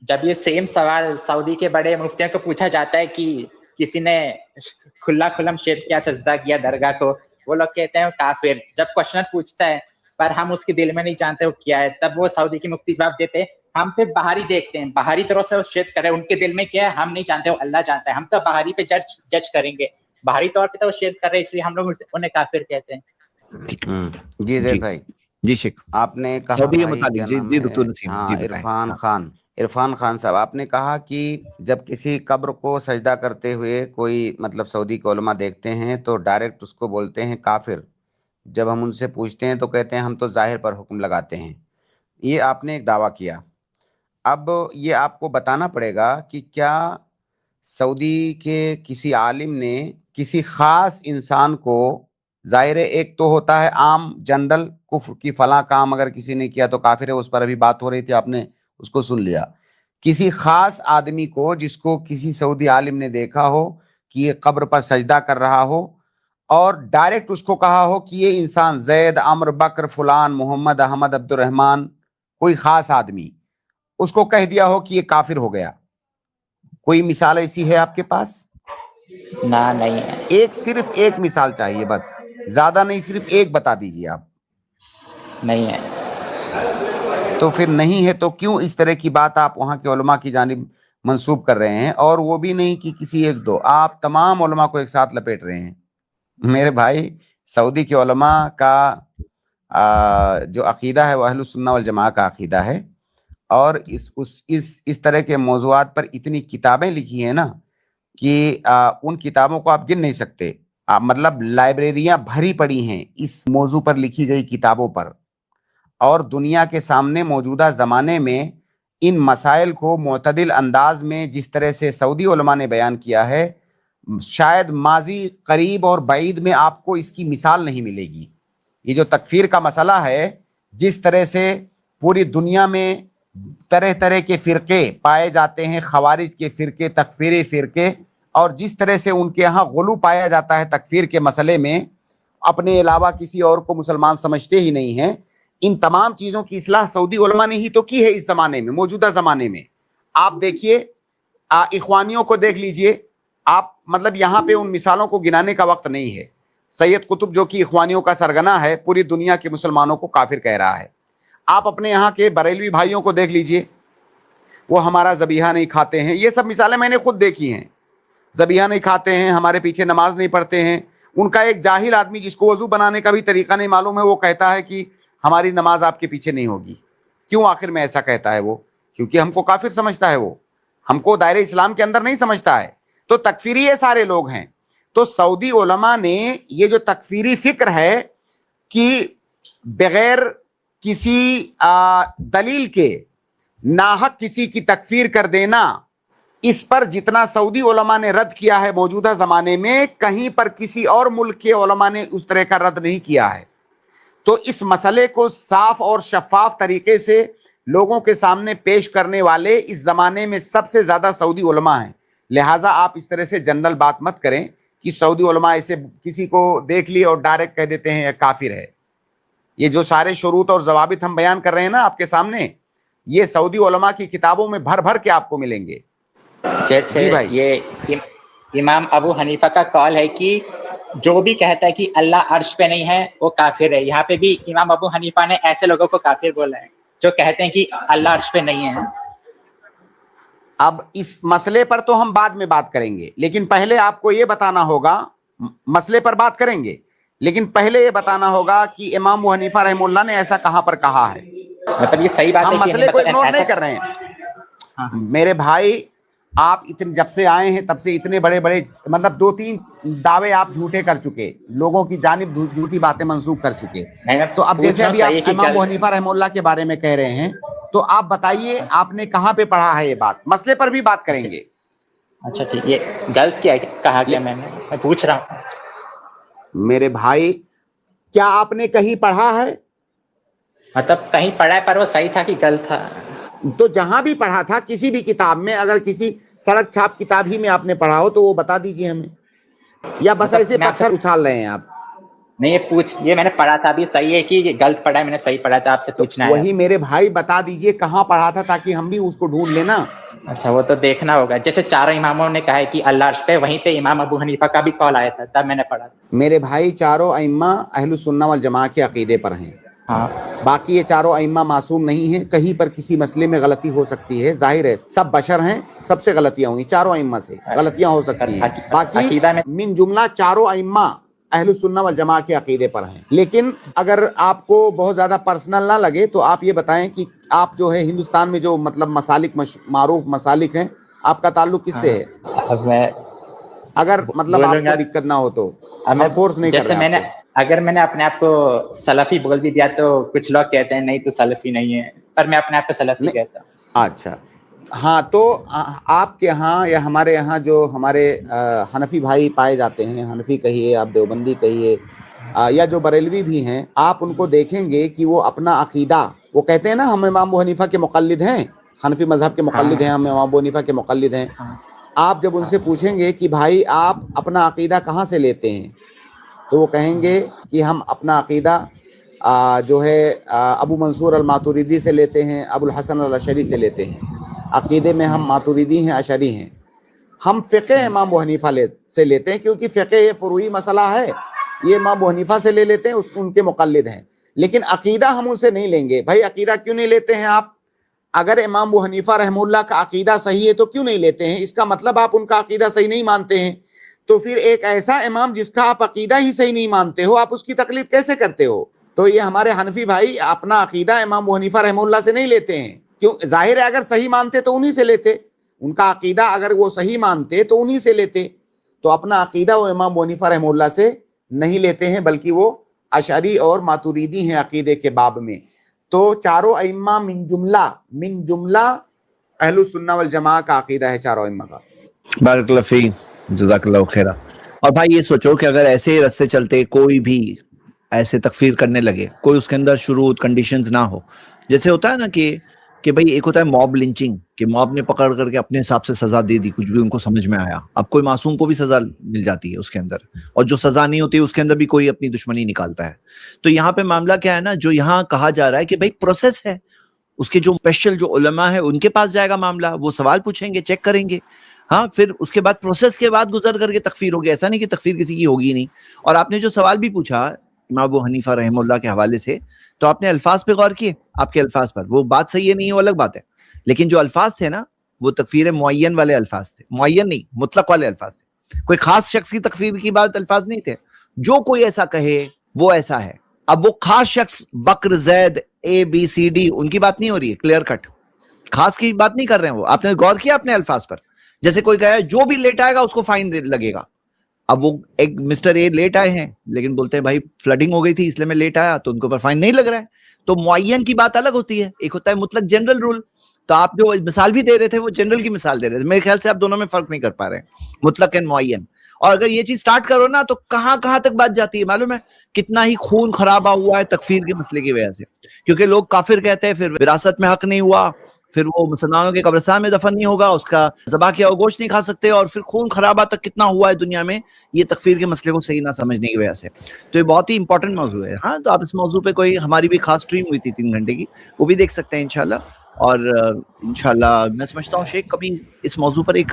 جب یہ سیم سوال سعودی کے بڑے مفتیوں کو پوچھا جاتا ہے کہ کسی نے کھلا کھلم شرک کیا، سجدہ کیا درگاہ کو، وہ لوگ کہتے ہیں کافر. جب کوشچن پوچھتا ہے پر ہم اس کے دل میں نہیں جانتے وہ کیا ہے، تب وہ سعودی کی مفتی جواب دیتے ہیں ہم صرف باہری دیکھتے ہیں، باہری طرح سے وہ شرک کرے، ان کے دل میں کیا ہے ہم نہیں جانتے، وہ اللہ جانتا ہے، ہم تو باہری پہ جج کریں گے، باہری طور پہ تو وہ شرک کر رہے اس لیے ہم لوگ انہیں کافر کہتے ہیں. جی زید بھائی. جی شیخ. آپ نے کہا سعودی کے بھائی متعلق کیا نام جی ہے، دکتور نسیم ہاں جی بتائیں. عرفان خان صاحب، آپ نے کہا کہ جب کسی قبر کو سجدہ کرتے ہوئے کوئی مطلب سعودی کے علماء دیکھتے ہیں تو ڈائریکٹ اس کو بولتے ہیں کافر. جب ہم ان سے پوچھتے ہیں تو کہتے ہیں ہم تو ظاہر پر حکم لگاتے ہیں. یہ آپ نے ایک دعویٰ کیا. اب یہ آپ کو بتانا پڑے گا کہ کیا سعودی کے کسی عالم نے کسی خاص انسان کو، ظاہر ایک تو ہوتا ہے عام جنرل کفر کی فلاں کام اگر کسی نے کیا تو کافر ہے، اس پر ابھی بات ہو رہی تھی آپ نے اس کو سن لیا. کسی خاص آدمی کو جس کو کسی سعودی عالم نے دیکھا ہو کہ یہ قبر پر سجدہ کر رہا ہو اور ڈائریکٹ اس کو کہا ہو کہ یہ انسان زید، عمر، بکر، فلان، محمد، احمد، عبد الرحمن، کوئی خاص آدمی، اس کو کہہ دیا ہو کہ یہ کافر ہو گیا، کوئی مثال ایسی ہے آپ کے پاس؟ نہ نہیں ہے. ایک صرف ایک مثال چاہیے، بس زیادہ نہیں، صرف ایک بتا دیجیے آپ. نہیں ہے. تو پھر نہیں ہے تو کیوں اس طرح کی بات آپ وہاں کے علماء کی جانب منسوب کر رہے ہیں؟ اور وہ بھی نہیں کہ کسی ایک دو، آپ تمام علماء کو ایک ساتھ لپیٹ رہے ہیں. میرے بھائی، سعودی کے علماء کا جو عقیدہ ہے وہ اہل السنہ والجماعہ کا عقیدہ ہے، اور اس طرح کے موضوعات پر اتنی کتابیں لکھی ہیں نا کہ ان کتابوں کو آپ گن نہیں سکتے. مطلب لائبریریاں بھری پڑی ہیں اس موضوع پر لکھی گئی کتابوں پر، اور دنیا کے سامنے موجودہ زمانے میں ان مسائل کو معتدل انداز میں جس طرح سے سعودی علماء نے بیان کیا ہے، شاید ماضی قریب اور بعید میں آپ کو اس کی مثال نہیں ملے گی. یہ جو تکفیر کا مسئلہ ہے، جس طرح سے پوری دنیا میں طرح طرح کے فرقے پائے جاتے ہیں، خوارج کے فرقے، تکفیری فرقے، اور جس طرح سے ان کے ہاں غلو پایا جاتا ہے تکفیر کے مسئلے میں، اپنے علاوہ کسی اور کو مسلمان سمجھتے ہی نہیں ہیں، ان تمام چیزوں کی اصلاح سعودی علماء نے ہی تو کی ہے اس زمانے میں، موجودہ زمانے میں. آپ دیکھیے، اخوانیوں کو دیکھ لیجئے آپ، مطلب یہاں پہ ان مثالوں کو گنانے کا وقت نہیں ہے. سید قطب جو کہ اخوانیوں کا سرگنا ہے، پوری دنیا کے مسلمانوں کو کافر کہہ رہا ہے. آپ اپنے یہاں کے بریلوی بھائیوں کو دیکھ لیجئے، وہ ہمارا ذبیحہ نہیں کھاتے ہیں. یہ سب مثالیں میں نے خود دیکھی ہیں. ذبیحہ نہیں کھاتے ہیں، ہمارے پیچھے نماز نہیں پڑھتے ہیں. ان کا ایک جاہل آدمی جس کو وضو بنانے کا بھی طریقہ نہیں معلوم ہے، وہ کہتا ہے کہ ہماری نماز آپ کے پیچھے نہیں ہوگی. کیوں آخر میں ایسا کہتا ہے وہ؟ کیونکہ ہم کو کافر سمجھتا ہے، وہ ہم کو دائرہ اسلام کے اندر نہیں سمجھتا ہے. تو تکفیری یہ سارے لوگ ہیں. تو سعودی علماء نے یہ جو تکفیری فکر ہے کہ بغیر کسی دلیل کے ناحق کسی کی تکفیر کر دینا، اس پر جتنا سعودی علماء نے رد کیا ہے موجودہ زمانے میں، کہیں پر کسی اور ملک کے علماء نے اس طرح کا رد نہیں کیا ہے. تو اس مسئلے کو صاف اور شفاف طریقے سے لوگوں کے سامنے پیش کرنے والے اس زمانے میں سب سے زیادہ سعودی علماء ہیں. لہٰذا آپ اس طرح سے جنرل بات مت کریں کہ سعودی علماء ایسے کسی کو دیکھ لیے اور ڈائریکٹ کہہ دیتے ہیں یہ کافر ہے. یہ جو سارے شروط اور ضوابط ہم بیان کر رہے ہیں نا آپ کے سامنے، یہ سعودی علماء کی کتابوں میں بھر بھر کے آپ کو ملیں گے. جیسے جی بھائی. یہ امام ابو حنیفہ کا قول ہے کہ جو بھی کہتا ہے کہ اللہ عرش پہ نہیں ہے وہ کافر ہے. یہاں پہ بھی امام ابو حنیفہ نے ایسے لوگوں کو کافر بولا ہے جو کہتے ہیں کہ اللہ عرش پہ نہیں ہے. اب اس مسئلے پر تو ہم بعد میں بات کریں گے، لیکن پہلے آپ کو یہ بتانا ہوگا، مسئلے پر بات کریں گے لیکن پہلے یہ بتانا ہوگا کہ امام ابو حنیفہ رحمہ اللہ نے ایسا کہاں پر کہا ہے. مطلب یہ صحیح بات ہے ہم کہ مسئلے کو اگنور نہیں ایسا. کر رہے ہیں. میرے بھائی، آپ جب سے آئے ہیں تب سے اتنے بڑے بڑے مطلب 2-3 دعوے آپ جھوٹے کر چکے، لوگوں کی جانب جھوٹی باتیں منسوخ کر چکے. تو اب جیسے ابھی آپ امام ابو حنیفہ رحمہ اللہ کے بارے میں کہہ رہے ہیں، تو آپ بتائیے آپ نے کہاں پہ پڑھا ہے یہ بات؟ مسئلے پر بھی بات کریں گے. اچھا ٹھیک، یہ غلط کیا کہا کیا میں نے پوچھ رہا ہوں. میرے بھائی، کیا آپ نے کہیں پڑھا ہے؟ مطلب کہیں پڑھا ہے پر وہ صحیح تھا کہ غلط تھا؟ تو جہاں بھی پڑھا تھا، کسی بھی کتاب میں، اگر کسی سڑک چھاپ کتاب ہی میں آپ نے پڑھا ہو تو وہ بتا دیجئے ہمیں، یا بس ایسے میں آپ سے پتھر اچھال رہے ہیں آپ؟ नहीं ये मैंने पढ़ा था, अभी सही है कि गलत पढ़ा है, मैंने सही पढ़ा था, आपसे पूछना है। वही मेरे भाई बता दीजिए कहाँ पढ़ा था ताकि हम भी उसको ढूंढ लेना। अच्छा, वो तो देखना होगा। जैसे चारों इमामों ने कहा है कि अल्लाह अर्श पे, वहीं पे इमाम अबू हनीफा का भी कॉल आया था, तब मैंने पढ़ा। मेरे भाई चारों अइम्मा अहलुस सुन्ना वल जमा के अकीदे पर हैं। हाँ बाकी ये चारों अइम्मा मासूम नहीं है, कहीं पर किसी मसले में गलती हो सकती है, जाहिर है सब बशर हैं, सबसे गलतियां हुई, चारों अइम्मा से गलतियां हो सकती हैं। बाकी अकीदा में मिन जुमला चारों अइम्मा अहलुस सुन्ना वल जमा के अकीदे पर हैं। लेकिन अगर आपको बहुत ज्यादा पर्सनल ना लगे तो आप ये बताएं कि आप जो है हिंदुस्तान में जो मतलब मसालिक मारूफ मसालिक हैं, आपका ताल्लुक किससे है? अब मैं अगर मतलब बोलूंगा, आपको दिक्कत ना हो तो अब हम फोर्स नहीं कर जैसे रहे आपको। अगर मैंने अपने आप को सलफी बोल भी दिया तो कुछ लोग कहते हैं नहीं, तो सलफी नहीं है, पर मैं अपने आप को सलफी नहीं, कहता हूँ। अच्छा हाँ, तो आपके यहाँ या हमारे यहाँ जो हमारे हनफी भाई पाए जाते हैं, हनफी कहिए, आप देवबंदी कहिए, या जो बरेलवी भी हैं, आप उनको देखेंगे कि वो अपना अकीदा, वो कहते हैं ना हम इमाम अबू हनीफा के मुक़ल्लिद हैं, हनफी मजहब के मुक़ल्लिद हैं, हम इमाम अबू हनीफा के मुक़ल्लिद हैं। आप जब उनसे पूछेंगे कि भाई आप अपना अकीदा कहाँ से लेते हैं, तो वो कहेंगे कि हम अपना अकीदा जो है अबू मंसूर अल मातुरिदी से लेते हैं, अबुल हसन अल अशरी से लेते हैं। अकीदे में हम मातुरिदी हैं, अशरी हैं। हम फ़िक़्ह इमाम अबू हनीफा से लेते हैं, क्योंकि फ़िक़्ह ये फ़ुरूई मसला है, ये इमाम अबू हनीफा से ले लेते हैं, उनके मुक़ल्लिद हैं। लेकिन अकीदा हम उनसे नहीं लेंगे। भाई अकीदा क्यों नहीं लेते हैं आप? अगर इमाम अबू हनीफा रहमुल्लाह का अकीदा सही है तो क्यों नहीं लेते हैं? इसका मतलब आप उनका अकीदा सही नहीं मानते हैं। तो फिर एक ऐसा इमाम जिसका आप अकीदा ही सही नहीं मानते हो, आप उसकी तकलीद कैसे करते हो? तो ये हमारे हनफी भाई अपना अकीदा इमाम अबू हनीफा रहमुल्लाह से नहीं लेते हैं। क्यों? जाहिर है अगर सही मानते तो उन्हीं से लेते, उनका अकीदा अगर वो सही मानते तो उन्हीं से लेते। तो अपना अकीदा वो इमाम अबू हनीफा रहमुल्लाह से नहीं लेते हैं, बल्कि वो अशरी और मातुरीदी हैं अकीदे के बाब में। तो चारों अइम्मा मिन जुमला अहलुस सुन्ना वल जमा का अकीदा है चारों अइम्मा का। बारकल्लाह फीक, जज़ाकल्लाहु खैरा। और भाई ये सोचो कि अगर ऐसे ही रस्ते चलते कोई भी ऐसे तकफीर करने लगे, कोई उसके अंदर शुरूत कंडीशंस ना हो, जैसे होता है ना कि भाई एक होता है मॉब लिंचिंग, कि मॉब ने पकड़ करके अपने हिसाब से सजा दे दी, कुछ भी उनको समझ में आया। अब कोई मासूम को भी सजा मिल जाती है उसके अंदर, और जो सजा नहीं होती उसके अंदर भी कोई अपनी दुश्मनी निकालता है। तो यहाँ पे मामला क्या है ना, जो यहाँ कहा जा रहा है कि भाई प्रोसेस है, उसके जो स्पेशल जो उलमा है उनके पास जाएगा मामला, वो सवाल पूछेंगे, चेक करेंगे, हाँ, फिर उसके बाद प्रोसेस के बाद गुजर करके तकफीर होगी। ऐसा नहीं कि तकफीर किसी की होगी नहीं। और आपने जो सवाल भी पूछा इमाम अबू हनीफा रहमुल्लाह के हवाले से, तो आपने अल्फाज पे गौर किए, आपके अल्फाज पर, वो बात सही है नहीं, वो अलग बात है, लेकिन जो अल्फाज थे ना वो तकफीर मुअय्यन वाले अल्फाज थे, मुअय्यन नहीं मुतलक वाले अल्फाज थे, कोई खास शख्स की तकफीर की बात अल्फाज नहीं थे। जो कोई ऐसा कहे वो ऐसा है। अब वो खास शख्स बकर जैद ABCD उनकी बात नहीं हो रही है, क्लियर कट खास की बात नहीं कर रहे हैं वो। आपने गौर किया अपने अल्फाज पर? जैसे कोई कहे जो भी लेट आएगा उसको फाइन लगेगा। अब वो एक मिस्टर ए लेट आए हैं, लेकिन बोलते हैं भाई फ्लडिंग हो गई थी इसलिए मैं लेट आया, तो उनके ऊपर फाइन नहीं लग रहा है। तो मुअय्यन की बात अलग होती है, एक होता है मुतलक जनरल रूल। तो आप जो मिसाल भी दे रहे थे वो जनरल की मिसाल दे रहे थे, मेरे ख्याल से आप दोनों में फर्क नहीं कर पा रहे हैं, मुतलक एंड मुअय्यन। और अगर ये चीज स्टार्ट करो ना तो कहां कहां तक बात जाती है मालूम है? कितना ही खून खराबा हुआ है तकफीर के मसले की वजह से, क्योंकि लोग काफिर कहते हैं, फिर विरासत में हक नहीं हुआ, फिर वो मुसलमानों के कब्रिस्तान में दफन नहीं होगा, उसका ज़बा किया हुआ गोश्त नहीं खा सकते, और फिर खून खराबा तक कितना हुआ है दुनिया में, ये तकफीर के मसले को सही ना समझने की वजह से। तो ये बहुत ही इंपॉर्टेंट मौजू है। हाँ, तो आप इस मौजू पे कोई हमारी भी खास स्ट्रीम हुई थी 3 घंटे की, वो भी देख सकते हैं इंशाल्लाह। और इंशाल्लाह मैं समझता हूँ शेख कभी इस मौजू पर एक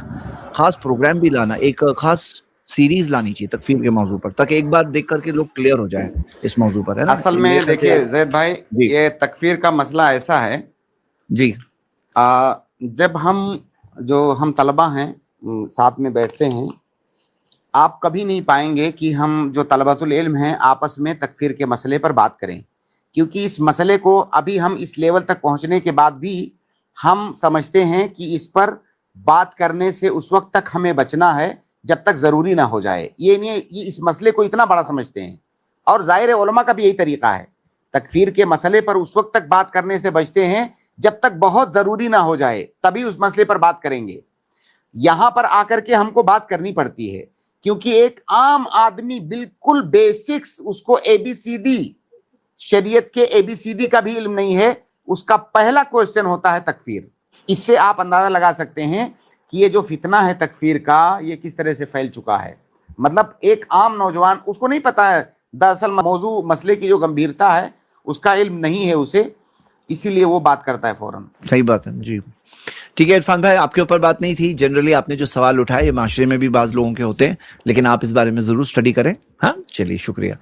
खास प्रोग्राम भी लाना, एक खास सीरीज लानी चाहिए तकफीर के मौजू पर, ताकि एक बार देख करके लोग क्लियर हो जाए इस मौजू पर, है ना? असल में देखिए जैद भाई, ये तकफीर का मसला ऐसा है जी, जब हम तलबा हैं साथ में बैठते हैं, आप कभी नहीं पाएंगे कि हम जो तलबातुल इल्म हैं आपस में तकफीर के मसले पर बात करें, क्योंकि इस मसले को अभी हम इस लेवल तक पहुंचने के बाद भी हम समझते हैं कि इस पर बात करने से उस वक्त तक हमें बचना है जब तक ज़रूरी ना हो जाए। ये नहीं, ये इस मसले को इतना बड़ा समझते हैं, और ज़ाहिर है उलमा का भी यही तरीका है, तकफीर के मसले पर उस वक्त तक बात करने से बचते हैं जब तक बहुत ज़रूरी ना हो जाए, तभी उस मसले पर बात करेंगे। यहाँ पर आकर के हमको बात करनी पड़ती है, क्योंकि एक आम आदमी बिल्कुल बेसिक्स, उसको ABCD, शरीयत के ABCD का भी इल्म नहीं है, उसका पहला क्वेश्चन होता है तकफीर। इससे आप अंदाजा लगा सकते हैं कि ये जो फितना है तकफीर का, ये किस तरह से फैल चुका है। मतलब एक आम नौजवान, उसको नहीं पता है دراصل موضوع مسئلے کی جو گمبھیرتا ہے اس کا علم نہیں ہے اسے, اسی لیے وہ بات کرتا ہے فوراً. صحیح بات ہے جی. ٹھیک ہے عرفان بھائی, آپ کے اوپر بات نہیں تھی, جنرلی آپ نے جو سوال اٹھائے یہ معاشرے میں بھی بعض لوگوں کے ہوتے ہیں, لیکن آپ اس بارے میں ضرور اسٹڈی کریں. ہاں چلیے شکریہ.